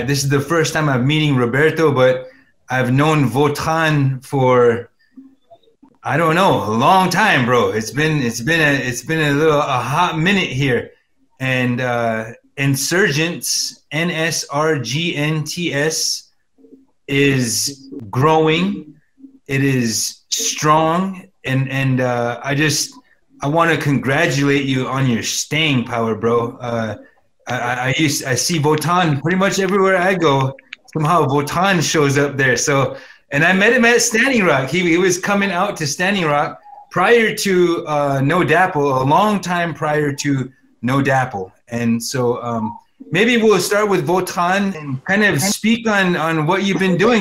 This is the first time I'm meeting Roberto, but I've known Votan for, I don't know, a long time, bro. It's been a hot minute here, and Insurgents, NSRGNTS, is growing. It is strong, and I want to congratulate you on your staying power, bro. I see Votan pretty much everywhere I go. Somehow Votan shows up there. So, and I met him at Standing Rock. He was coming out to Standing Rock prior to No Dapple, a long time prior to No Dapple. And so maybe we'll start with Votan and kind of speak on what you've been doing.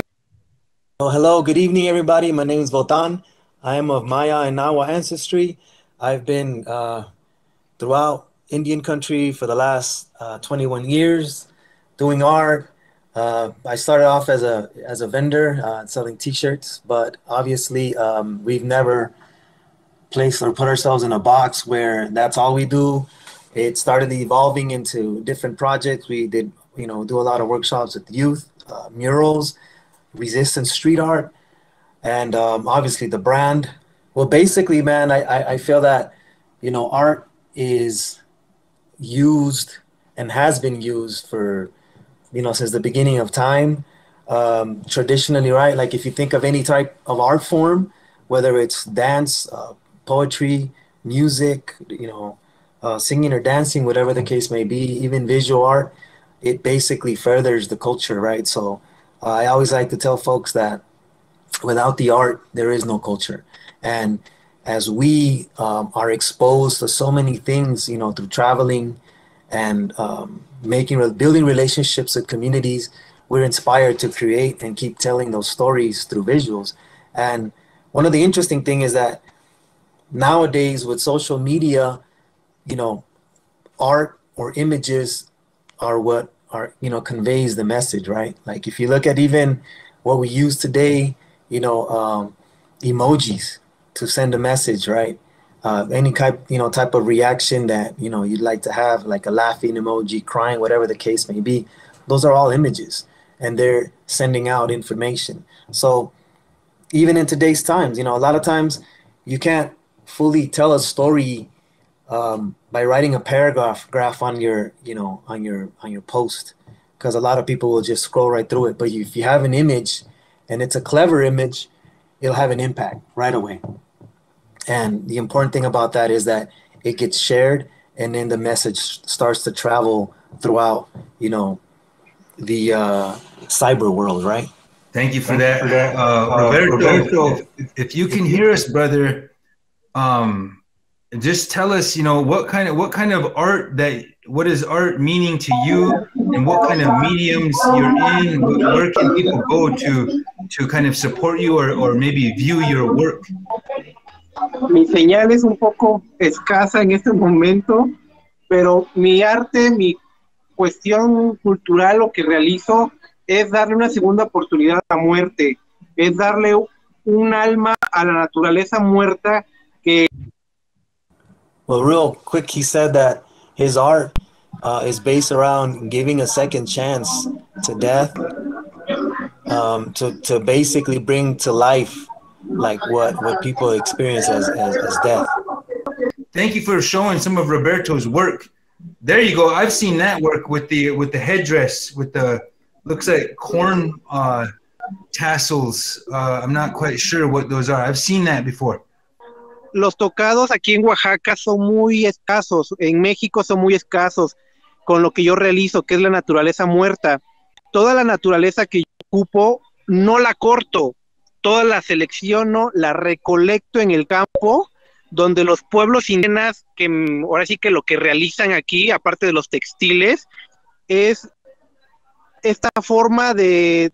Well, hello, good evening, everybody. My name is Votan. I am of Maya and Nahua ancestry. I've been throughout Indian country for the last 21 years doing art. I started off as a vendor selling t-shirts, but obviously we've never placed or put ourselves in a box where that's all we do. It started evolving into different projects. We did, do a lot of workshops with youth, murals, resistance street art, and obviously the brand. Well, basically, man, I feel that, art is used and has been used for, since the beginning of time. Traditionally, right? Like if you think of any type of art form, whether it's dance, poetry, music, singing or dancing, whatever the case may be, even visual art, it basically furthers the culture, right? So I always like to tell folks that without the art, there is no culture. And as we are exposed to so many things, through traveling and building relationships with communities, we're inspired to create and keep telling those stories through visuals. And one of the interesting things is that nowadays with social media, art or images are what conveys the message, right? Like if you look at even what we use today, emojis to send a message, right? Any type of reaction that, you'd like to have, like a laughing emoji, crying, whatever the case may be, those are all images and they're sending out information. So even in today's times, a lot of times you can't fully tell a story by writing a paragraph on your, on your post, because a lot of people will just scroll right through it. But if you have an image and it's a clever image, it'll have an impact right away. And the important thing about that is that it gets shared and then the message starts to travel throughout, the cyber world, right? Thank you for that. Roberto, if you can hear us, brother, just tell us, what kind of art what is art meaning to you, and what kind of mediums you're in? Where can people go to kind of support you or maybe view your work? Mi señal es un poco escasa en este momento, pero mi arte, mi cuestión cultural, lo que realizo es darle una segunda oportunidad a la muerte, es darle un alma a la naturaleza muerta que... Well, real quick, he said that his art is based around giving a second chance to death, to basically bring to life like what people experience as death. Thank you for showing some of Roberto's work. There you go. I've seen that work with the headdress, with the, looks like corn tassels. I'm not quite sure what those are. I've seen that before. Los tocados aquí en Oaxaca son muy escasos, en México son muy escasos con lo que yo realizo, que es la naturaleza muerta. Toda la naturaleza que yo ocupo no la corto, toda la selecciono, la recolecto en el campo, donde los pueblos indígenas, que ahora sí que lo que realizan aquí, aparte de los textiles, es esta forma de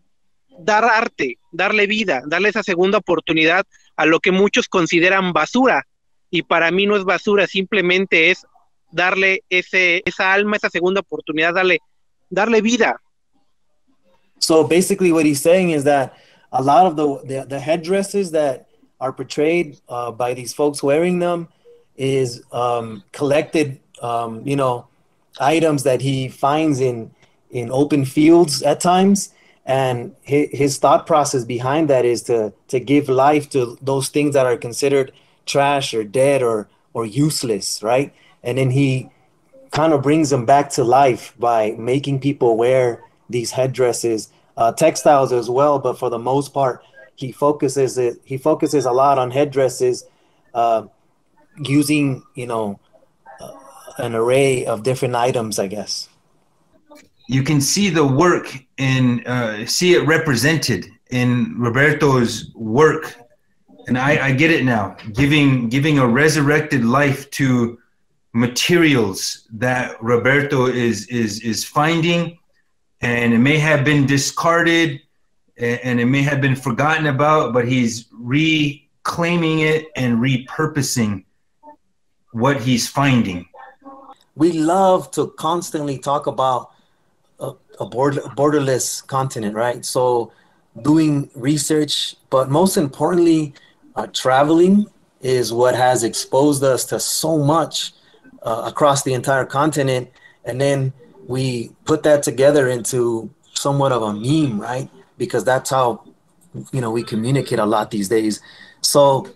dar arte, darle vida, darle esa segunda oportunidad a lo que muchos consideran basura, y para mí no es basura, simplemente es darle esa alma, esa segunda oportunidad, darle vida. So basically what he's saying is that a lot of the headdresses that are portrayed by these folks wearing them is collected, items that he finds in in open fields at times. And his thought process behind that is to give life to those things that are considered trash or dead or useless, right? And then he kind of brings them back to life by making people wear these headdresses, textiles as well. But for the most part, he focuses a lot on headdresses, uh, using, you know, an array of different items, I guess. You can see the work in, see it represented in Roberto's work, and I get it now. Giving a resurrected life to materials that Roberto is finding, and it may have been discarded, and it may have been forgotten about, but he's reclaiming it and repurposing what he's finding. We love to constantly talk about a borderless continent, right? So doing research, but most importantly, traveling is what has exposed us to so much across the entire continent. And then we put that together into somewhat of a meme, right? Because that's how, you know, we communicate a lot these days. So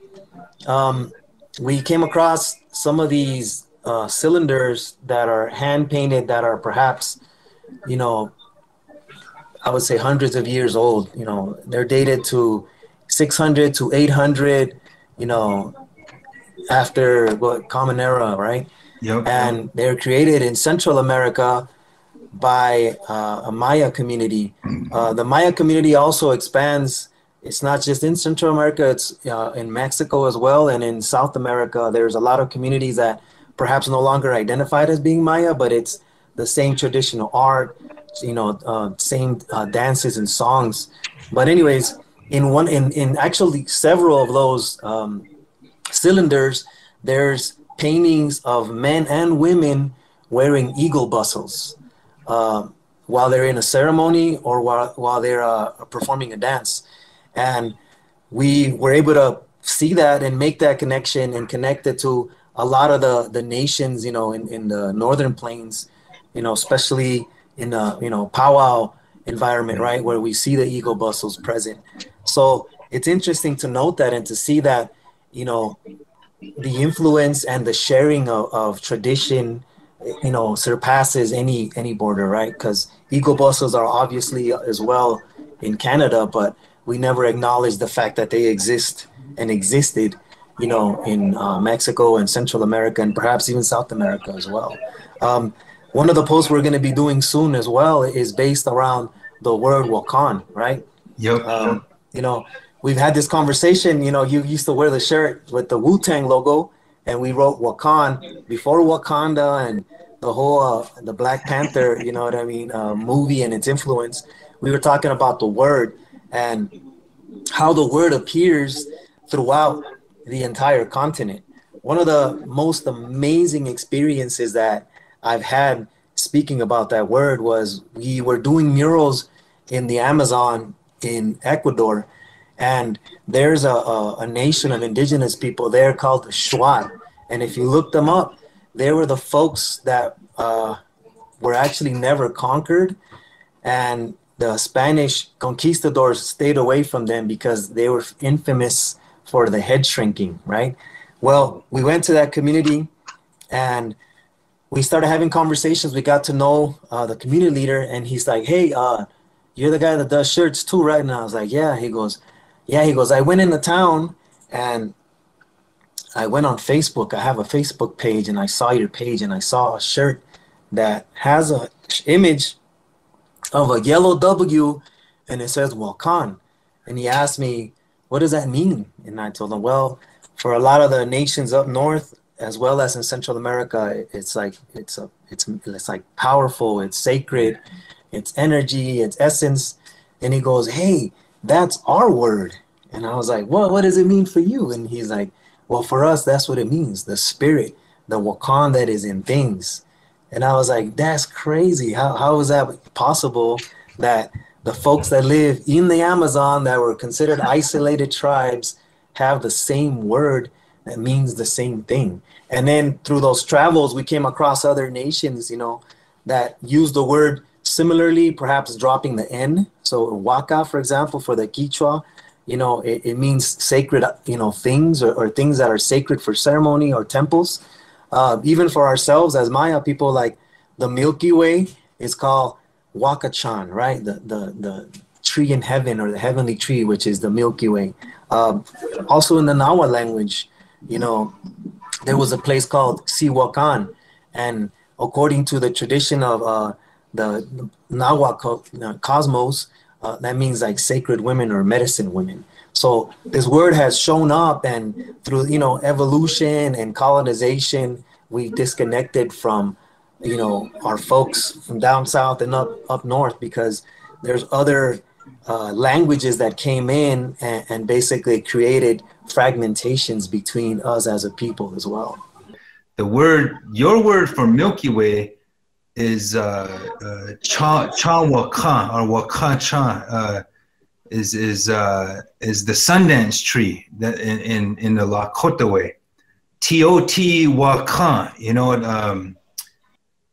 we came across some of these cylinders that are hand painted, that are perhaps, you know, I would say hundreds of years old. You know, they're dated to 600 to 800, you know, after what, Common Era, right? Yep. And they're created in Central America by a Maya community. The Maya community also expands. It's not just in Central America, it's in Mexico as well. And in South America, there's a lot of communities that perhaps no longer identified as being Maya, but it's the same traditional art, you know, same dances and songs. But anyways, in actually several of those cylinders, there's paintings of men and women wearing eagle bustles while they're in a ceremony or while they're performing a dance. And we were able to see that and make that connection and connect it to a lot of the nations, you know, in the northern plains, you know, especially in the, you know, powwow environment, right, where we see the eagle bustles present. So it's interesting to note that and to see that, you know, the influence and the sharing of tradition, you know, surpasses any border, right? Because eagle bustles are obviously as well in Canada, but we never acknowledge the fact that they exist and existed, you know, in Mexico and Central America and perhaps even South America as well. One of the posts we're going to be doing soon as well is based around the word Wokan, right? Yep. You know, we've had this conversation. You know, you used to wear the shirt with the Wu-Tang logo, and we wrote Wakan before Wakanda and the whole the Black Panther, you know what I mean, movie and its influence. We were talking about the word and how the word appears throughout the entire continent. One of the most amazing experiences that I've had speaking about that word was we were doing murals in the Amazon in Ecuador, and there's a nation of indigenous people there called the Shuar. And if you look them up, they were the folks that were actually never conquered, and the Spanish conquistadors stayed away from them because they were infamous for the head shrinking, right? Well, we went to that community and we started having conversations. We got to know the community leader, and he's like, hey, you're the guy that does shirts too, right? And I was like, yeah. He goes, I went into town and I went on Facebook. I have a Facebook page, and I saw your page, and I saw a shirt that has a image of a yellow W, and it says Wokan. And he asked me, what does that mean? And I told him, well, for a lot of the nations up north, as well as in Central America, it's like it's like powerful, it's sacred, it's energy, it's essence. And he goes, hey, that's our word. And I was like, well, what does it mean for you? And he's like, well, for us, that's what it means, the spirit, the Wakan that is in things. And I was like, that's crazy. How is that possible that the folks that live in the Amazon that were considered isolated tribes have the same word that means the same thing? And then through those travels, we came across other nations, you know, that use the word similarly, perhaps dropping the N. So Waka, for example, for the Quichua, it means sacred, things or things that are sacred for ceremony or temples. Even for ourselves as Maya people, like the Milky Way is called Wakachan, right? The tree in heaven, or the heavenly tree, which is the Milky Way. Also in the Nahua language, there was a place called Siwakan, and according to the tradition of the Nahua cosmos, that means like sacred women or medicine women. So this word has shown up, and through evolution and colonization, we disconnected from our folks from down south and up north, because there's other languages that came in and basically created fragmentations between us as a people as well. Your word for Milky Way is cha waka, or waka cha, is the Sundance tree that in the Lakota way. Teotihuacan,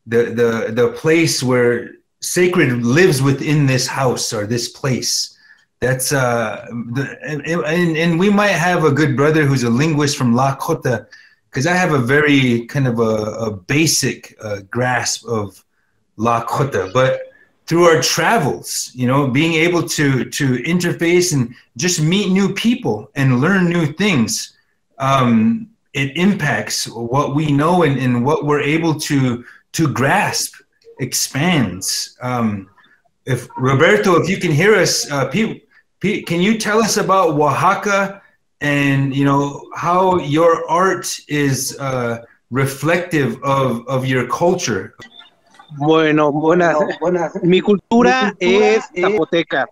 the place where sacred lives within this house or this place. That's and we might have a good brother who's a linguist from Lakota, because I have a very kind of a basic grasp of Lakota, but through our travels, being able to interface and just meet new people and learn new things, it impacts what we know, and what we're able to grasp expands. If Roberto, if you can hear us, Pete, can you tell us about Oaxaca, and how your art is reflective of your culture? Bueno, buenas. Mi cultura es zapoteca.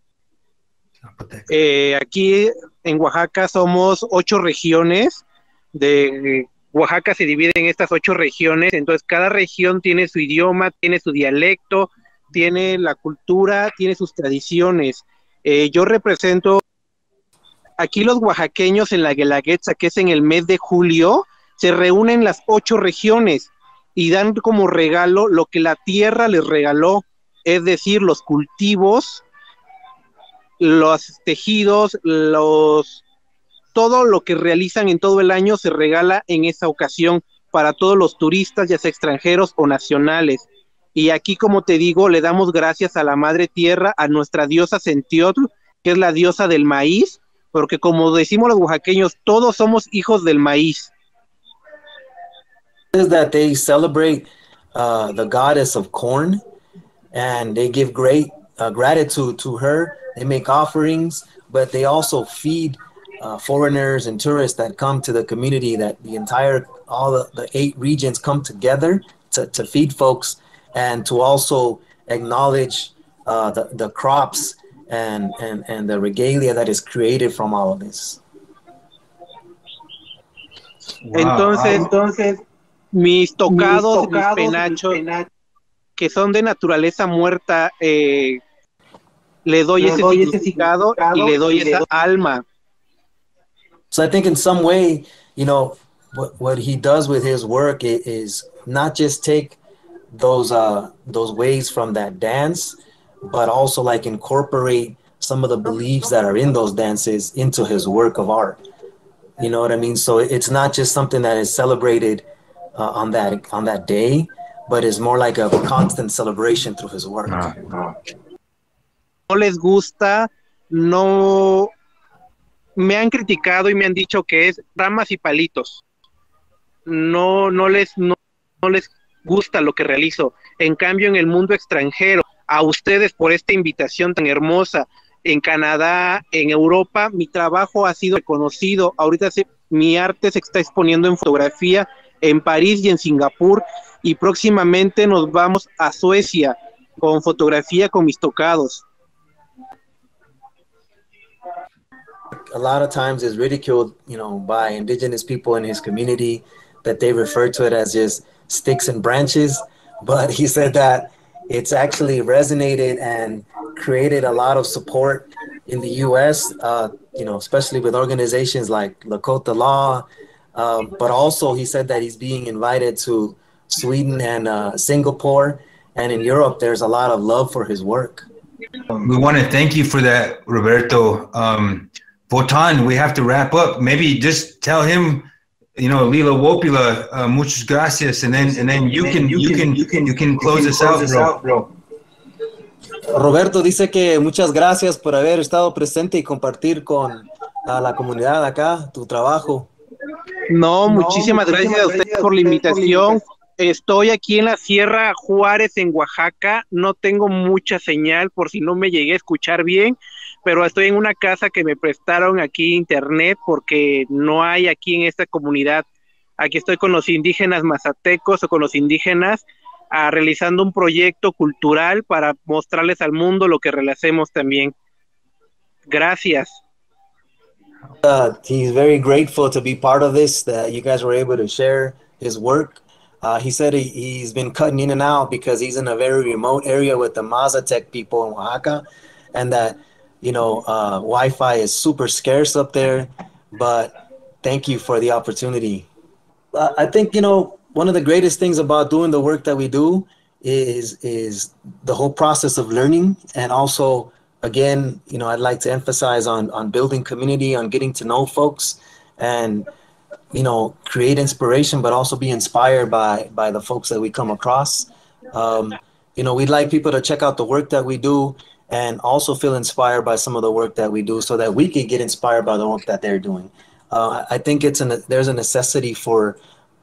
Aquí en Oaxaca somos 8 regiones. De Oaxaca se divide en estas 8 regiones, entonces cada región tiene su idioma, tiene su dialecto, tiene la cultura, tiene sus tradiciones. Yo represento aquí los oaxaqueños en la Guelaguetza, que es en el mes de julio, se reúnen las 8 regiones y dan como regalo lo que la tierra les regaló, es decir, los cultivos, los tejidos, todo lo que realizan en todo el año se regala en esa ocasión para todos los turistas, ya sea extranjeros o nacionales. Y aquí, como te digo, le damos gracias a la Madre Tierra, a nuestra diosa Sentiotl, que es la diosa del maíz, porque como decimos los oaxaqueños, todos somos hijos del maíz. Is that they celebrate the goddess of corn, and they give great gratitude to her. They make offerings, but they also feed foreigners and tourists that come to the community, that all the 8 regions come together to feed folks, and to also acknowledge the crops and the regalia that is created from all of this. Wow. Entonces, mis tocados, mis penachos, que son de naturaleza muerta, le doy ese significado y le doy esa alma. So I think in some way, what he does with his work is not just take those ways from that dance, but also like incorporate some of the beliefs that are in those dances into his work of art. You know what I mean? So it's not just something that is celebrated on that day, but it's more like a constant celebration through his work. No les gusta, no me han criticado y me han dicho que es ramas y palitos. No les gusta lo que realizo. En cambio, en el mundo extranjero, a ustedes por esta invitación tan hermosa, en Canadá, en Europa, mi trabajo ha sido reconocido. Ahorita mi arte se está exponiendo en fotografía en París y en Singapur, y próximamente nos vamos a Suecia con fotografía con mis tocados. A lot of times is ridiculed, by indigenous people in his community, that they refer to it as just sticks and branches. But he said that it's actually resonated and created a lot of support in the U.S., especially with organizations like Lakota Law. But also he said that he's being invited to Sweden and Singapore, And in Europe, there's a lot of love for his work. We want to thank you for that, Roberto. Votan, we have to wrap up. Maybe just tell him, Lila Wopila, muchas gracias, and then you can close us out, bro. Roberto dice que muchas gracias por haber estado presente y compartir con la comunidad acá tu trabajo. No, muchísimas gracias a ustedes por la invitación. Estoy aquí en la Sierra Juárez, en Oaxaca. No tengo mucha señal por si no me llegué a escuchar bien, pero estoy en una casa que me prestaron aquí internet porque no hay aquí en esta comunidad. Aquí estoy con los indígenas mazatecos o con los indígenas realizando un proyecto cultural para mostrarles al mundo lo que realicemos también. Gracias. He's very grateful to be part of this, that you guys were able to share his work. He said he's been cutting in and out because he's in a very remote area with the Zapotec people in Oaxaca, and that, Wi-Fi is super scarce up there, but thank you for the opportunity. I think, one of the greatest things about doing the work that we do is the whole process of learning. And also, again, I'd like to emphasize on building community, on getting to know folks, and create inspiration, but also be inspired by the folks that we come across. We'd like people to check out the work that we do and also feel inspired by some of the work that we do so that we can get inspired by the work that they're doing. I think there's a necessity for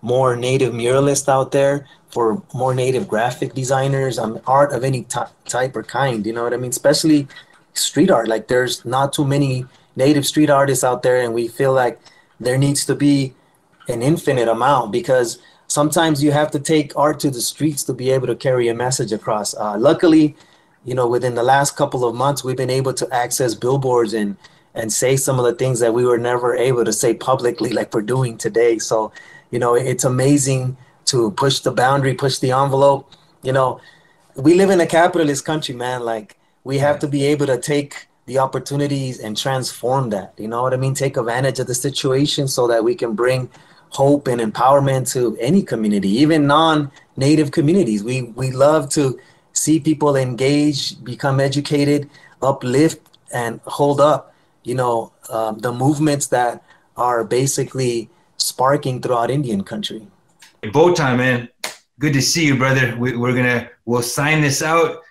more native muralists out there, for more native graphic designers, art of any type or kind, you know what I mean? Especially street art. Like, there's not too many native street artists out there, and we feel like there needs to be an infinite amount, because sometimes you have to take art to the streets to be able to carry a message across. Luckily, within the last couple of months, we've been able to access billboards and say some of the things that we were never able to say publicly, like we're doing today. So, it's amazing to push the boundary, push the envelope. We live in a capitalist country, man. Like, we have to be able to take the opportunities and transform that, you know what I mean? Take advantage of the situation so that we can bring hope and empowerment to any community, even non-native communities. We love to see people engage, become educated, uplift, and hold up, the movements that are basically sparking throughout Indian country. Votan, man, good to see you, brother. We'll sign this out.